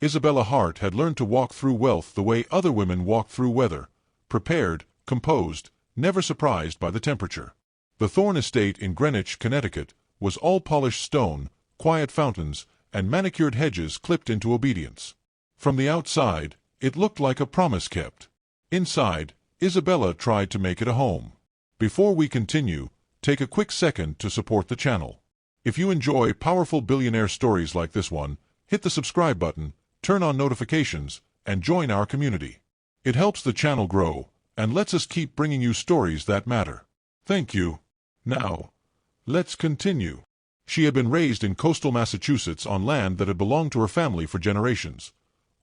Isabella Hart had learned to walk through wealth the way other women walk through weather, prepared, composed, never surprised by the temperature. The Thorne estate in Greenwich, Connecticut, was all polished stone, quiet fountains, and manicured hedges clipped into obedience. From the outside, it looked like a promise kept. Inside, Isabella tried to make it a home. Before we continue, take a quick second to support the channel. If you enjoy powerful billionaire stories like this one, hit the subscribe button, turn on notifications, and join our community. It helps the channel grow, and lets us keep bringing you stories that matter. Thank you. Now, let's continue. She had been raised in coastal Massachusetts on land that had belonged to her family for generations.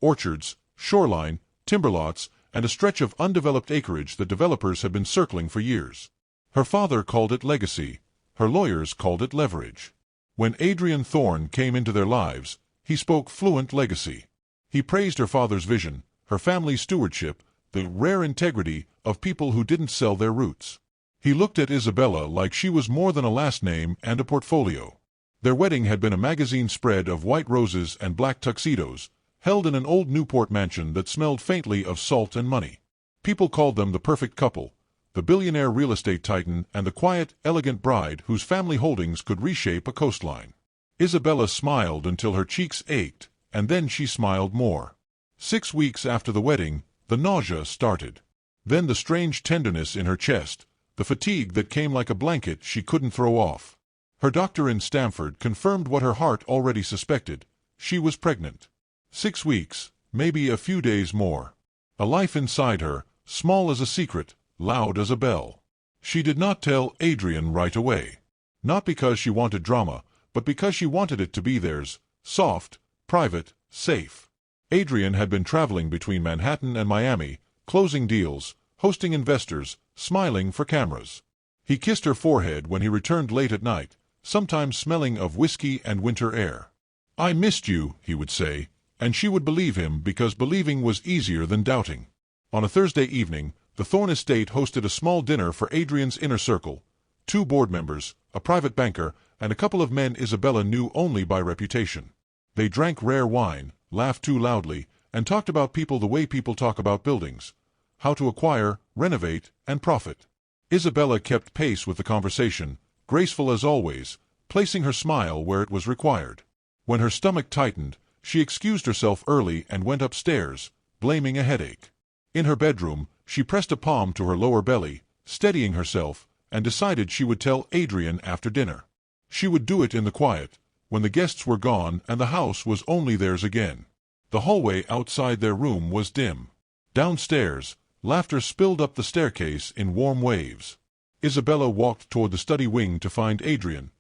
Orchards, shoreline, timberlots, and a stretch of undeveloped acreage that developers had been circling for years. Her father called it legacy. Her lawyers called it leverage. When Adrian Thorne came into their lives, he spoke fluent legacy. He praised her father's vision, her family's stewardship, the rare integrity of people who didn't sell their roots. He looked at Isabella like she was more than a last name and a portfolio. Their wedding had been a magazine spread of white roses and black tuxedos, held in an old Newport mansion that smelled faintly of salt and money. People called them the perfect couple, the billionaire real estate titan and the quiet, elegant bride whose family holdings could reshape a coastline. Isabella smiled until her cheeks ached, and then she smiled more. 6 weeks after the wedding, the nausea started. Then the strange tenderness in her chest, the fatigue that came like a blanket she couldn't throw off. Her doctor in Stamford confirmed what her heart already suspected. She was pregnant. 6 weeks, maybe a few days more. A life inside her, small as a secret, loud as a bell. She did not tell Adrian right away. Not because she wanted drama, but because she wanted it to be theirs, soft, private, safe. Adrian had been traveling between Manhattan and Miami, closing deals, hosting investors, smiling for cameras. He kissed her forehead when he returned late at night, sometimes smelling of whiskey and winter air. "I missed you," he would say, and she would believe him because believing was easier than doubting. On a Thursday evening, the Thorne estate hosted a small dinner for Adrian's inner circle, 2 board members, a private banker, and a couple of men Isabella knew only by reputation. They drank rare wine, laughed too loudly, and talked about people the way people talk about buildings: how to acquire, renovate, and profit. Isabella kept pace with the conversation, graceful as always, placing her smile where it was required. When her stomach tightened, she excused herself early and went upstairs, blaming a headache. In her bedroom, she pressed a palm to her lower belly, steadying herself, and decided she would tell Adrian after dinner. She would do it in the quiet, when the guests were gone and the house was only theirs again. The hallway outside their room was dim. Downstairs, laughter spilled up the staircase in warm waves. Isabella walked toward the study wing to find Adrian.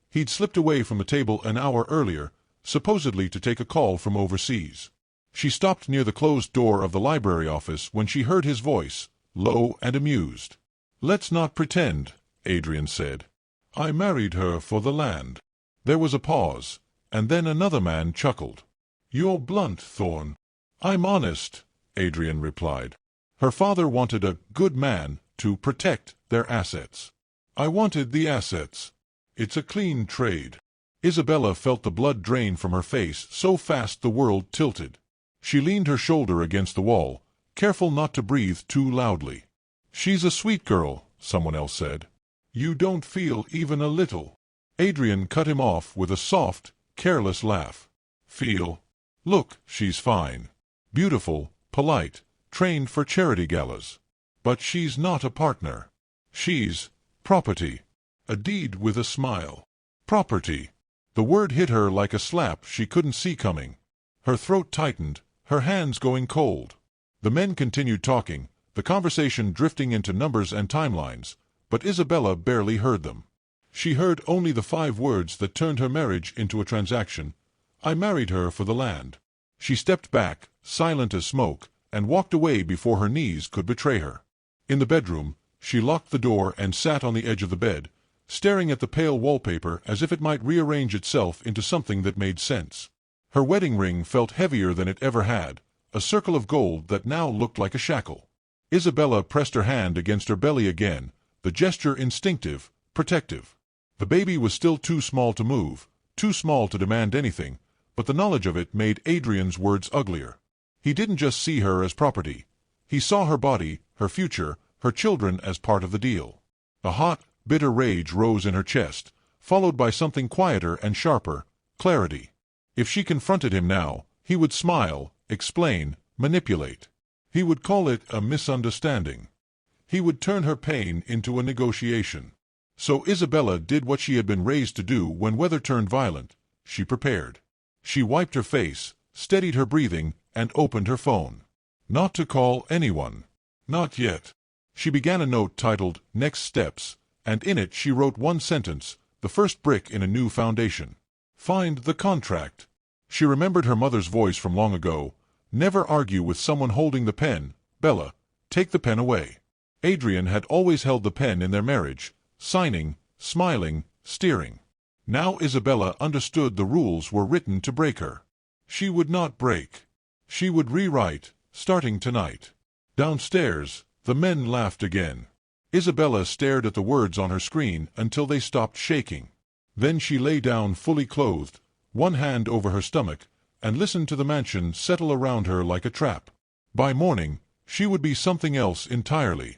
He'd slipped away from the table an hour earlier, supposedly to take a call from overseas. She stopped near the closed door of the library office when she heard his voice, low and amused. "Let's not pretend," Adrian said. "I married her for the land." There was a pause, and then another man chuckled. "You're blunt, Thorne." "I'm honest," Adrian replied. Her father wanted a good man to protect their assets. "I wanted the assets. It's a clean trade." Isabella felt the blood drain from her face so fast the world tilted. She leaned her shoulder against the wall, careful not to breathe too loudly. "She's a sweet girl," someone else said. "You don't feel even a little." Adrian cut him off with a soft, careless laugh. "Feel? Look, she's fine. Beautiful, polite, trained for charity galas. But she's not a partner. She's property. A deed with a smile. Property." The word hit her like a slap she couldn't see coming. Her throat tightened, her hands going cold. The men continued talking, the conversation drifting into numbers and timelines, but Isabella barely heard them. She heard only the 5 words that turned her marriage into a transaction. "I married her for the land." She stepped back, silent as smoke, and walked away before her knees could betray her. In the bedroom, she locked the door and sat on the edge of the bed, staring at the pale wallpaper as if it might rearrange itself into something that made sense. Her wedding ring felt heavier than it ever had, a circle of gold that now looked like a shackle. Isabella pressed her hand against her belly again, the gesture instinctive, protective. The baby was still too small to move, too small to demand anything, but the knowledge of it made Adrian's words uglier. He didn't just see her as property. He saw her body, her future, her children as part of the deal. A hot, bitter rage rose in her chest, followed by something quieter and sharper: clarity. If she confronted him now, he would smile, explain, manipulate. He would call it a misunderstanding. He would turn her pain into a negotiation. So Isabella did what she had been raised to do when weather turned violent. She prepared. She wiped her face, steadied her breathing, and opened her phone. Not to call anyone. Not yet. She began a note titled "Next Steps," and in it she wrote one sentence, the first brick in a new foundation. Find the contract. She remembered her mother's voice from long ago. Never argue with someone holding the pen. Bella, take the pen away. Adrian had always held the pen in their marriage, signing, smiling, steering. Now Isabella understood the rules were written to break her. She would not break. She would rewrite, starting tonight. Downstairs, the men laughed again. Isabella stared at the words on her screen until they stopped shaking. Then she lay down fully clothed, one hand over her stomach, and listened to the mansion settle around her like a trap. By morning, she would be something else entirely.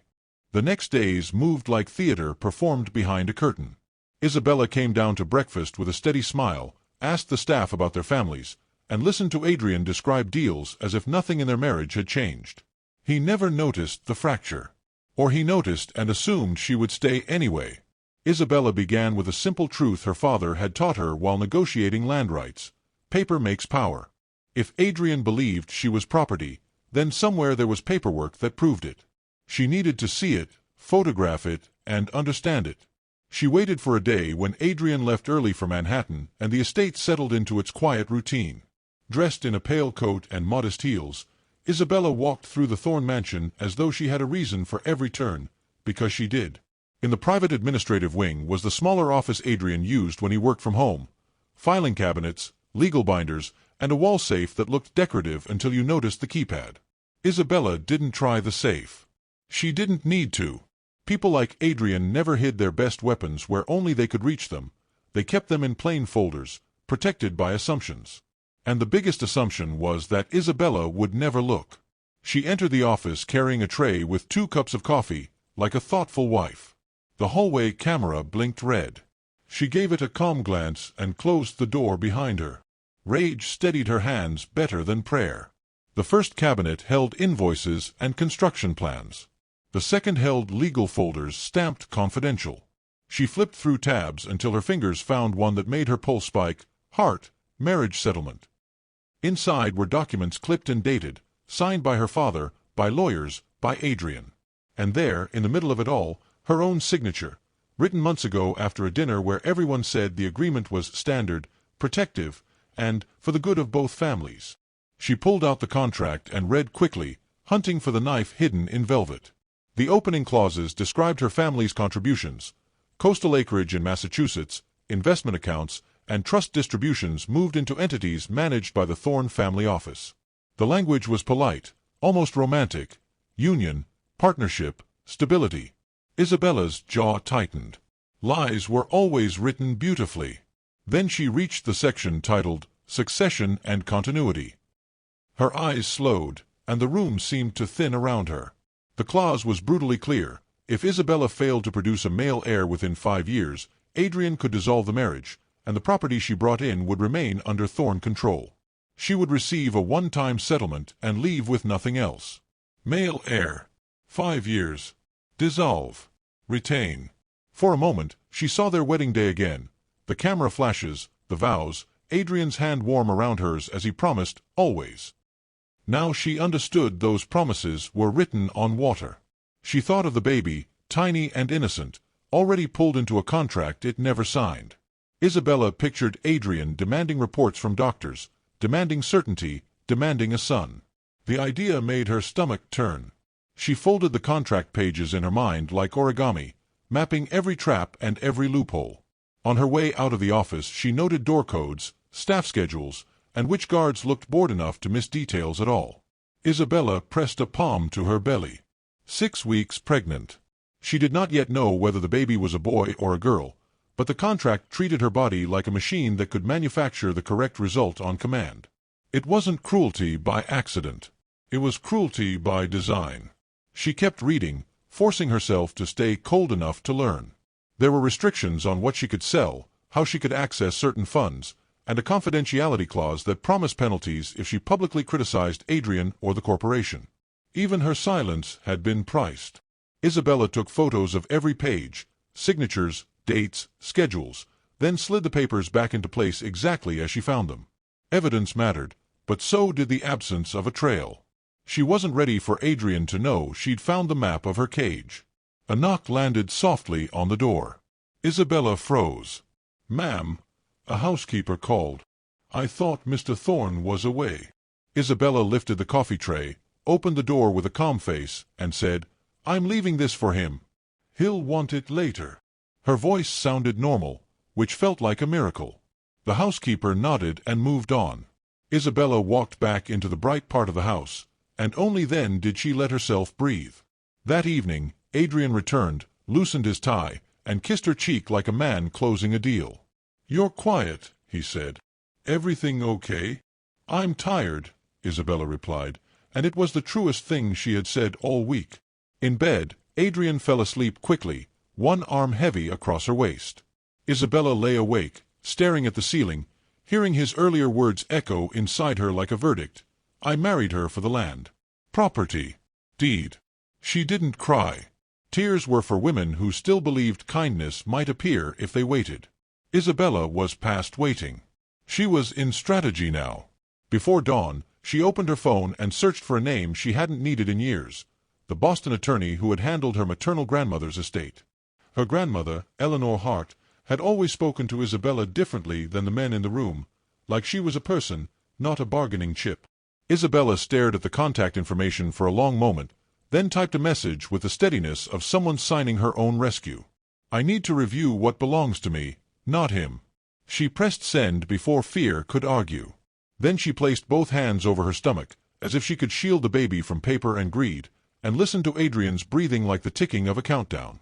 The next days moved like theater performed behind a curtain. Isabella came down to breakfast with a steady smile, asked the staff about their families, and listened to Adrian describe deals as if nothing in their marriage had changed. He never noticed the fracture. Or he noticed and assumed she would stay anyway. Isabella began with a simple truth her father had taught her while negotiating land rights. Paper makes power. If Adrian believed she was property, then somewhere there was paperwork that proved it. She needed to see it, photograph it, and understand it. She waited for a day when Adrian left early for Manhattan and the estate settled into its quiet routine. Dressed in a pale coat and modest heels, Isabella walked through the Thorne mansion as though she had a reason for every turn, because she did. In the private administrative wing was the smaller office Adrian used when he worked from home. Filing cabinets, legal binders, and a wall safe that looked decorative until you noticed the keypad. Isabella didn't try the safe. She didn't need to. People like Adrian never hid their best weapons where only they could reach them. They kept them in plain folders, protected by assumptions. And the biggest assumption was that Isabella would never look. She entered the office carrying a tray with 2 cups of coffee, like a thoughtful wife. The hallway camera blinked red. She gave it a calm glance and closed the door behind her. Rage steadied her hands better than prayer. The first cabinet held invoices and construction plans. The second held legal folders stamped confidential. She flipped through tabs until her fingers found one that made her pulse spike: Heart, marriage settlement. Inside were documents clipped and dated, signed by her father, by lawyers, by Adrian. And there, in the middle of it all, her own signature, written months ago after a dinner where everyone said the agreement was standard, protective, and for the good of both families. She pulled out the contract and read quickly, hunting for the knife hidden in velvet. The opening clauses described her family's contributions: coastal acreage in Massachusetts, investment accounts, and trust distributions moved into entities managed by the Thorne family office. The language was polite, almost romantic: union, partnership, stability. Isabella's jaw tightened. Lies were always written beautifully. Then she reached the section titled Succession and Continuity. Her eyes slowed, and the room seemed to thin around her. The clause was brutally clear: if Isabella failed to produce a male heir within 5 years, Adrian could dissolve the marriage, and the property she brought in would remain under Thorne control. She would receive a one-time settlement and leave with nothing else. Male heir. 5 years. Dissolve. Retain. For a moment, she saw their wedding day again. The camera flashes, the vows, Adrian's hand warm around hers as he promised, always. Now she understood those promises were written on water. She thought of the baby, tiny and innocent, already pulled into a contract it never signed. Isabella pictured Adrian demanding reports from doctors, demanding certainty, demanding a son. The idea made her stomach turn. She folded the contract pages in her mind like origami, mapping every trap and every loophole. On her way out of the office she noted door codes, staff schedules, and which guards looked bored enough to miss details at all. Isabella pressed a palm to her belly. 6 weeks pregnant. She did not yet know whether the baby was a boy or a girl, But the contract treated her body like a machine that could manufacture the correct result on command. It wasn't cruelty by accident. It was cruelty by design. She kept reading, forcing herself to stay cold enough to learn. There were restrictions on what she could sell, how she could access certain funds, and a confidentiality clause that promised penalties if she publicly criticized Adrian or the corporation. Even her silence had been priced. Isabella took photos of every page, signatures, dates, schedules, then slid the papers back into place exactly as she found them. Evidence mattered, but so did the absence of a trail. She wasn't ready for Adrian to know she'd found the map of her cage. A knock landed softly on the door. Isabella froze. "Ma'am," a housekeeper called. "I thought Mr. Thorne was away." Isabella lifted the coffee tray, opened the door with a calm face, and said, "I'm leaving this for him. He'll want it later." Her voice sounded normal, which felt like a miracle. The housekeeper nodded and moved on. Isabella walked back into the bright part of the house, and only then did she let herself breathe. That evening, Adrian returned, loosened his tie, and kissed her cheek like a man closing a deal. "You're quiet," he said. "Everything okay?" "I'm tired," Isabella replied, and it was the truest thing she had said all week. In bed, Adrian fell asleep quickly, one arm heavy across her waist. Isabella lay awake, staring at the ceiling, hearing his earlier words echo inside her like a verdict. "I married her for the land. Property. Deed." She didn't cry. Tears were for women who still believed kindness might appear if they waited. Isabella was past waiting. She was in strategy now. Before dawn, she opened her phone and searched for a name she hadn't needed in years: the Boston attorney who had handled her maternal grandmother's estate. Her grandmother, Eleanor Hart, had always spoken to Isabella differently than the men in the room, like she was a person, not a bargaining chip. Isabella stared at the contact information for a long moment, then typed a message with the steadiness of someone signing her own rescue. "I need to review what belongs to me, not him." She pressed send before fear could argue. Then she placed both hands over her stomach, as if she could shield the baby from paper and greed, and listened to Adrian's breathing like the ticking of a countdown.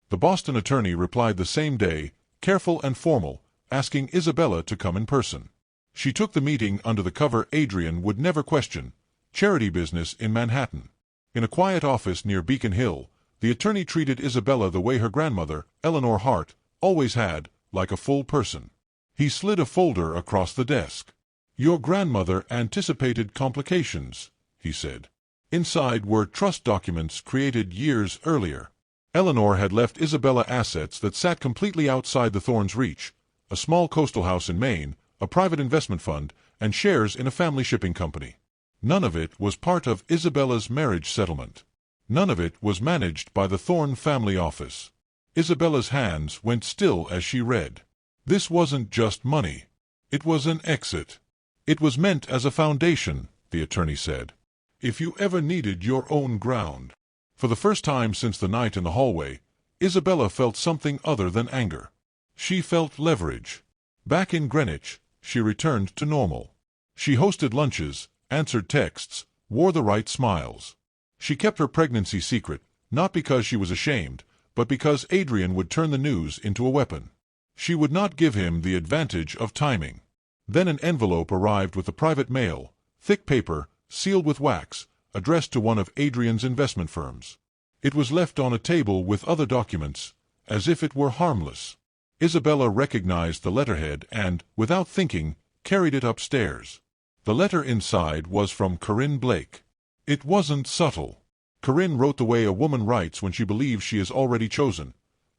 The Boston attorney replied the same day, careful and formal, asking Isabella to come in person. She took the meeting under the cover Adrian would never question: charity business in Manhattan. In a quiet office near Beacon Hill, the attorney treated Isabella the way her grandmother, Eleanor Hart, always had, like a full person. He slid a folder across the desk. "Your grandmother anticipated complications," he said. Inside were trust documents created years earlier. Eleanor had left Isabella assets that sat completely outside the Thornes' reach: a small coastal house in Maine, a private investment fund, and shares in a family shipping company. None of it was part of Isabella's marriage settlement. None of it was managed by the Thorne family office. Isabella's hands went still as she read. This wasn't just money. It was an exit. It was meant as a foundation, the attorney said. If you ever needed your own ground. For the first time since the night in the hallway, Isabella felt something other than anger. She felt leverage. Back in Greenwich, she returned to normal. She hosted lunches, answered texts, wore the right smiles. She kept her pregnancy secret, not because she was ashamed, but because Adrian would turn the news into a weapon. She would not give him the advantage of timing. Then an envelope arrived with the private mail, thick paper, sealed with wax, addressed to one of Adrian's investment firms. It was left on a table with other documents, as if it were harmless. Isabella recognized the letterhead and, without thinking, carried it upstairs. The letter inside was from Corinne Blake. It wasn't subtle. Corinne wrote the way a woman writes when she believes she is already chosen.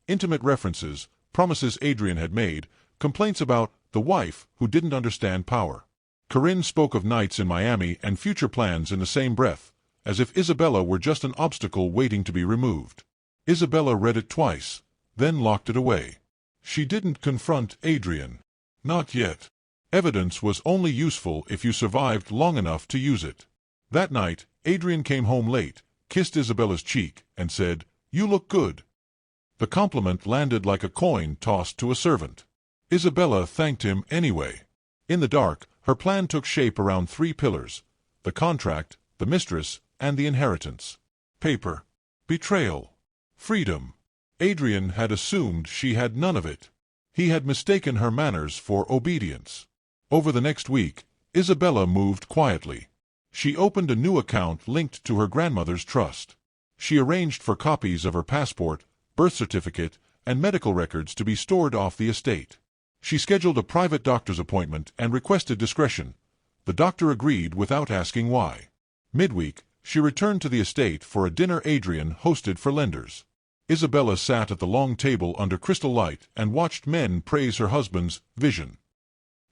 Intimate references, promises Adrian had made, complaints about the wife who didn't understand power. Corinne spoke of nights in Miami and future plans in the same breath, as if Isabella were just an obstacle waiting to be removed. Isabella read it twice, then locked it away. She didn't confront Adrian. Not yet. Evidence was only useful if you survived long enough to use it. That night, Adrian came home late, kissed Isabella's cheek, and said, "You look good." The compliment landed like a coin tossed to a servant. Isabella thanked him anyway. In the dark, her plan took shape around three pillars: the contract, the mistress, and the inheritance. Paper. Betrayal. Freedom. Adrian had assumed she had none of it. He had mistaken her manners for obedience. Over the next week, Isabella moved quietly. She opened a new account linked to her grandmother's trust. She arranged for copies of her passport, birth certificate, and medical records to be stored off the estate. She scheduled a private doctor's appointment and requested discretion. The doctor agreed without asking why. Midweek, she returned to the estate for a dinner Adrian hosted for lenders. Isabella sat at the long table under crystal light and watched men praise her husband's vision.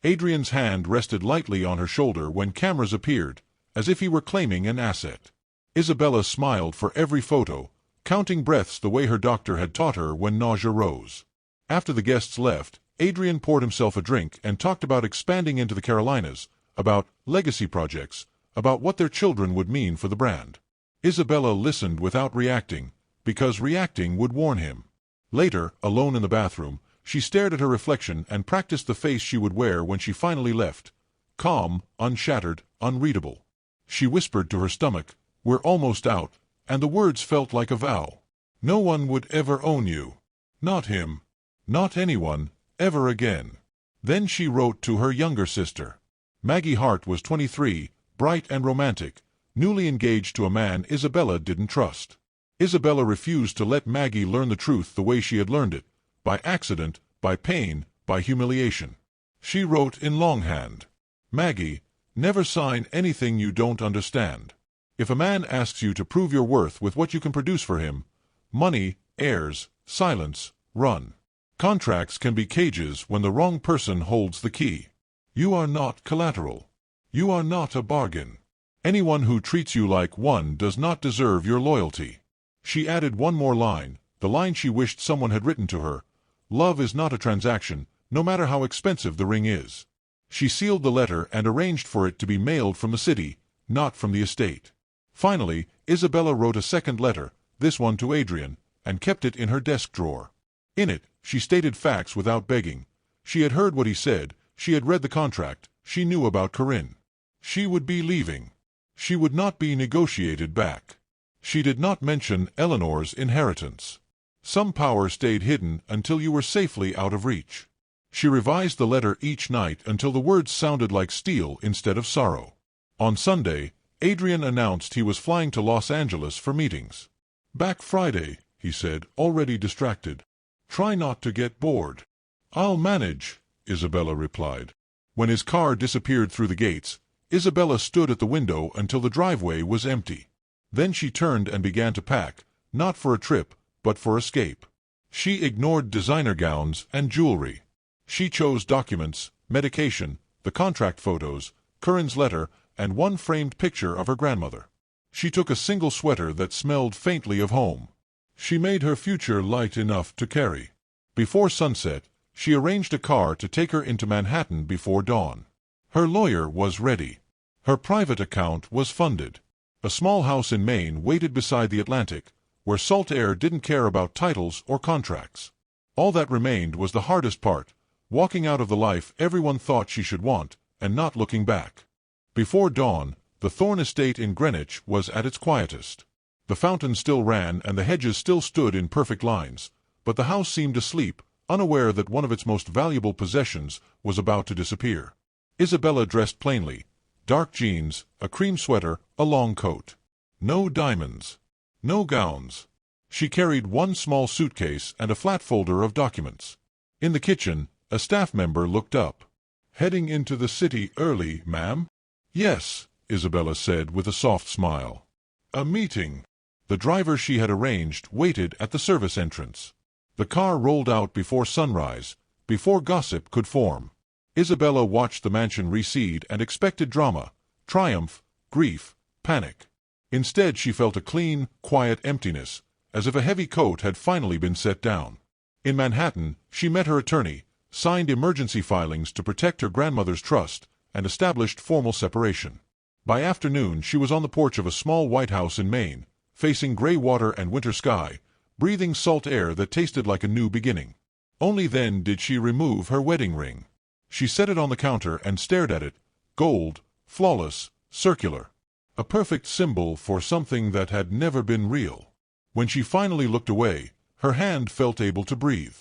Adrian's hand rested lightly on her shoulder when cameras appeared, as if he were claiming an asset. Isabella smiled for every photo, counting breaths the way her doctor had taught her when nausea rose. After the guests left, Adrian poured himself a drink and talked about expanding into the Carolinas, about legacy projects, about what their children would mean for the brand. Isabella listened without reacting, because reacting would warn him. Later, alone in the bathroom, she stared at her reflection and practiced the face she would wear when she finally left. Calm, unshattered, unreadable. She whispered to her stomach, "We're almost out," and the words felt like a vow. No one would ever own you. Not him. Not anyone, ever again. Then she wrote to her younger sister. Maggie Hart was 23, bright and romantic, newly engaged to a man Isabella didn't trust. Isabella refused to let Maggie learn the truth the way she had learned it, by accident, by pain, by humiliation. She wrote in longhand, "Maggie, never sign anything you don't understand. If a man asks you to prove your worth with what you can produce for him, money, heirs, silence, run. Contracts can be cages when the wrong person holds the key. You are not collateral. You are not a bargain. Anyone who treats you like one does not deserve your loyalty." She added one more line, the line she wished someone had written to her: "Love is not a transaction, no matter how expensive the ring is." She sealed the letter and arranged for it to be mailed from the city, not from the estate. Finally, Isabella wrote a second letter, this one to Adrian, and kept it in her desk drawer. In it, she stated facts without begging. She had heard what he said, she had read the contract, she knew about Corinne. She would be leaving. She would not be negotiated back. She did not mention Eleanor's inheritance. Some power stayed hidden until you were safely out of reach. She revised the letter each night until the words sounded like steel instead of sorrow. On Sunday, Adrian announced he was flying to Los Angeles for meetings. "Back Friday," he said, already distracted. "Try not to get bored." "I'll manage," Isabella replied. When his car disappeared through the gates, Isabella stood at the window until the driveway was empty. Then she turned and began to pack, not for a trip, but for escape. She ignored designer gowns and jewelry. She chose documents, medication, the contract photos, Corinne's letter, and one framed picture of her grandmother. She took a single sweater that smelled faintly of home. She made her future light enough to carry. Before sunset, she arranged a car to take her into Manhattan before dawn. Her lawyer was ready. Her private account was funded. A small house in Maine waited beside the Atlantic, where salt air didn't care about titles or contracts. All that remained was the hardest part, walking out of the life everyone thought she should want, and not looking back. Before dawn, the Thorne estate in Greenwich was at its quietest. The fountain still ran and the hedges still stood in perfect lines, but the house seemed asleep, unaware that one of its most valuable possessions was about to disappear. Isabella dressed plainly: dark jeans, a cream sweater, a long coat. No diamonds. No gowns. She carried one small suitcase and a flat folder of documents. In the kitchen, a staff member looked up. "Heading into the city early, ma'am?" "Yes," Isabella said with a soft smile. "A meeting." The driver she had arranged waited at the service entrance. The car rolled out before sunrise, before gossip could form. Isabella watched the mansion recede and expected drama, triumph, grief, panic. Instead, she felt a clean, quiet emptiness, as if a heavy coat had finally been set down. In Manhattan, she met her attorney, signed emergency filings to protect her grandmother's trust, and established formal separation. By afternoon, she was on the porch of a small white house in Maine, facing gray water and winter sky, breathing salt air that tasted like a new beginning. Only then did she remove her wedding ring. She set it on the counter and stared at it, gold, flawless, circular. A perfect symbol for something that had never been real. When she finally looked away, her hand felt able to breathe.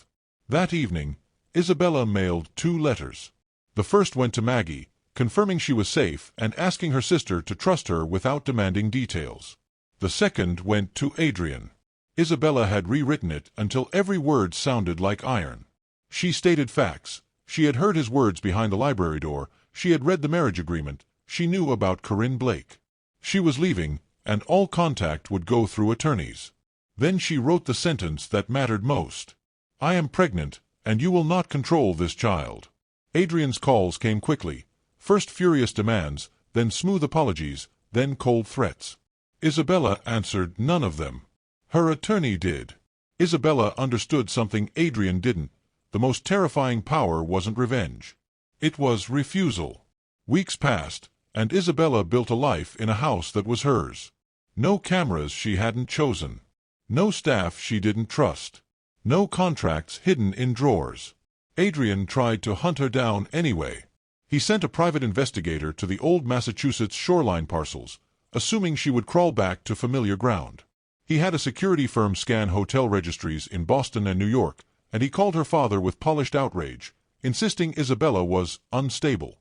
That evening, Isabella mailed 2 letters. The first went to Maggie, confirming she was safe and asking her sister to trust her without demanding details. The second went to Adrian. Isabella had rewritten it until every word sounded like iron. She stated facts. She had heard his words behind the library door. She had read the marriage agreement. She knew about Corinne Blake. She was leaving, and all contact would go through attorneys. Then she wrote the sentence that mattered most. I am pregnant, and you will not control this child. Adrian's calls came quickly. First furious demands, then smooth apologies, then cold threats. Isabella answered none of them. Her attorney did. Isabella understood something Adrian didn't. The most terrifying power wasn't revenge. It was refusal. Weeks passed, and Isabella built a life in a house that was hers. No cameras she hadn't chosen. No staff she didn't trust. No contracts hidden in drawers. Adrian tried to hunt her down anyway. He sent a private investigator to the old Massachusetts shoreline parcels, assuming she would crawl back to familiar ground. He had a security firm scan hotel registries in Boston and New York, and he called her father with polished outrage, insisting Isabella was unstable.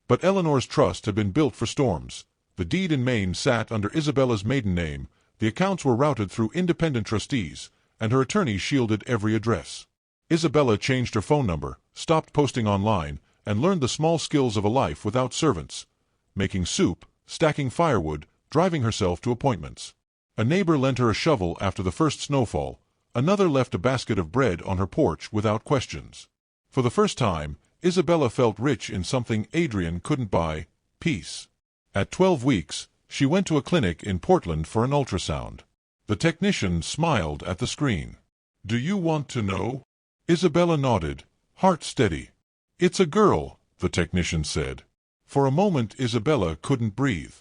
But Eleanor's trust had been built for storms. The deed in Maine sat under Isabella's maiden name, the accounts were routed through independent trustees, and her attorney shielded every address. Isabella changed her phone number, stopped posting online, and learned the small skills of a life without servants: making soup, stacking firewood, driving herself to appointments. A neighbor lent her a shovel after the first snowfall. Another left a basket of bread on her porch without questions. For the first time, Isabella felt rich in something Adrian couldn't buy: peace. At 12 weeks, she went to a clinic in Portland for an ultrasound. The technician smiled at the screen. "Do you want to know?" Isabella nodded, heart steady. "It's a girl," the technician said. For a moment Isabella couldn't breathe.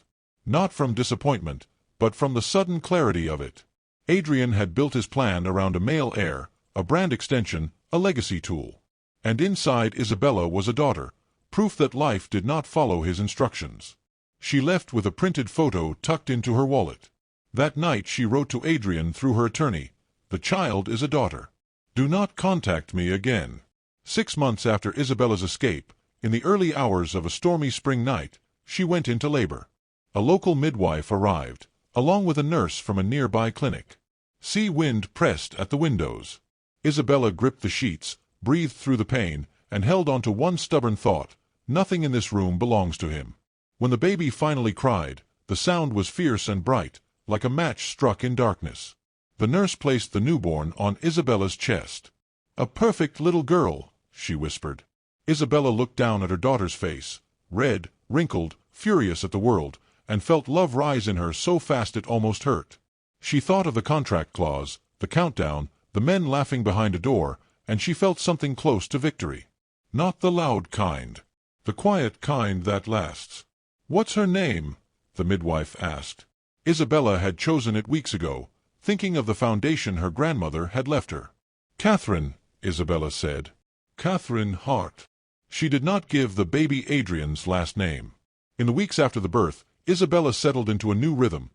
Not from disappointment, but from the sudden clarity of it. Adrian had built his plan around a male heir, a brand extension, a legacy tool. And inside Isabella was a daughter, proof that life did not follow his instructions. She left with a printed photo tucked into her wallet. That night she wrote to Adrian through her attorney, "The child is a daughter. Do not contact me again." 6 months after Isabella's escape, in the early hours of a stormy spring night, she went into labor. A local midwife arrived, along with a nurse from a nearby clinic. Sea wind pressed at the windows. Isabella gripped the sheets, breathed through the pain, and held on to one stubborn thought: nothing in this room belongs to him. When the baby finally cried, the sound was fierce and bright, like a match struck in darkness. The nurse placed the newborn on Isabella's chest. "A perfect little girl," she whispered. Isabella looked down at her daughter's face, red, wrinkled, furious at the world, and felt love rise in her so fast it almost hurt. She thought of the contract clause, the countdown, the men laughing behind a door, and she felt something close to victory. Not the loud kind. The quiet kind that lasts. "What's her name?" the midwife asked. Isabella had chosen it weeks ago, thinking of the foundation her grandmother had left her. "Catherine," Isabella said. "Catherine Hart." She did not give the baby Adrian's last name. In the weeks after the birth, Isabella settled into a new rhythm.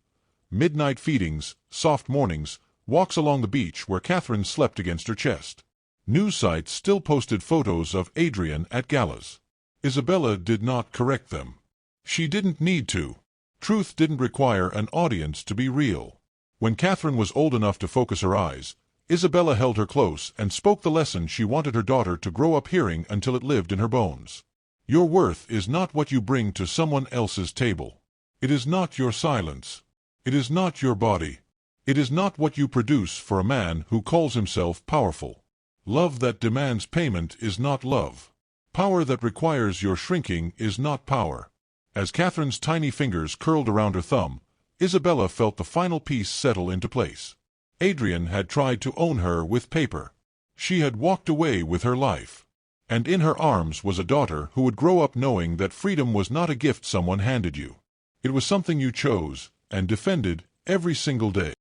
Midnight feedings, soft mornings, walks along the beach where Catherine slept against her chest. News sites still posted photos of Adrian at galas. Isabella did not correct them. She didn't need to. Truth didn't require an audience to be real. When Catherine was old enough to focus her eyes, Isabella held her close and spoke the lesson she wanted her daughter to grow up hearing until it lived in her bones. Your worth is not what you bring to someone else's table. It is not your silence. It is not your body. It is not what you produce for a man who calls himself powerful. Love that demands payment is not love. Power that requires your shrinking is not power. As Catherine's tiny fingers curled around her thumb, Isabella felt the final piece settle into place. Adrian had tried to own her with paper. She had walked away with her life. And in her arms was a daughter who would grow up knowing that freedom was not a gift someone handed you. It was something you chose and defended every single day.